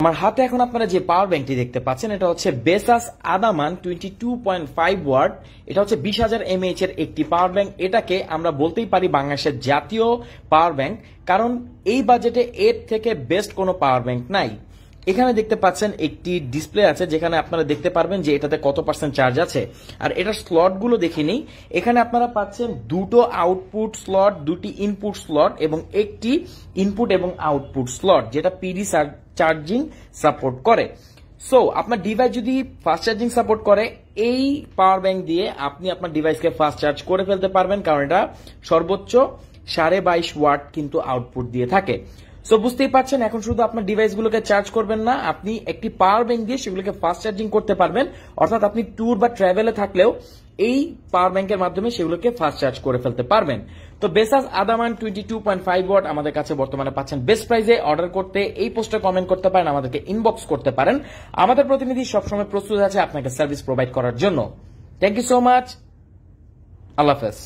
আমার হাতে এখন আপনারা যে পাওয়ার ব্যাংকটি দেখতে পাচ্ছেন এটা হচ্ছে বেসাস আদামান 22.5 ওয়াট। এটা হচ্ছে 20,000 mAh এর একটি পাওয়ার ব্যাংক। এটাকে আমরা বলতেই পারি বাংলাদেশের জাতীয় পাওয়ার ব্যাংক, কারণ এই বাজেটে এর থেকে বেস্ট কোনো পাওয়ার ব্যাংক নাই। এখানে দেখতে পাচ্ছেন একটি ডিসপ্লে আছে যেখানে আপনারা দেখতে পারবেন যে এটাতে কত পার্সেন্ট চার্জ আছে। আর এটার স্লট গুলো দেখে নিই। এখানে আপনারা পাচ্ছেন দুটো আউটপুট স্লট, দুটি ইনপুট স্লট এবং একটি ইনপুট এবং আউটপুট স্লট, যেটা পিডি চার্জিং সাপোর্ট করে। সো আপনার ডিভাইস যদি ফাস্ট চার্জিং সাপোর্ট করে, এই পাওয়ার ব্যাংক দিয়ে আপনি আপনার ডিভাইসকে ফাস্ট চার্জ করে ফেলতে পারবেন, কারণ এটা সর্বোচ্চ 22.5 ওয়াট কিন্তু আউটপুট দিয়ে থাকে। সো বুঝতেই পারছেন, এখন শুধু আপনার ডিভাইসগুলোকে চার্জ করবেন না, আপনি একটি পাওয়ার ব্যাংক দিয়ে সেগুলোকে ফাস্ট চার্জিং করতে পারবেন। অর্থাৎ আপনি ট্যুর বা ট্রাভেলে থাকলেও এই পাওয়ার ব্যাংকের মাধ্যমে সেগুলোকে ফাস্ট চার্জ করে ফেলতে পারবেন। তো বেসাস আদামান 22.5 ওয়াট আমাদের কাছে বর্তমানে পাচ্ছেন বেস্ট প্রাইসে। অর্ডার করতে এই পোস্টে কমেন্ট করতে পারেন, আমাদেরকে ইনবক্স করতে পারেন। আমাদের প্রতিনিধি সবসময় প্রস্তুত আছে আপনাকে সার্ভিস প্রোভাইড করার জন্য। Thank you so much. আল্লাহ হাফেজ।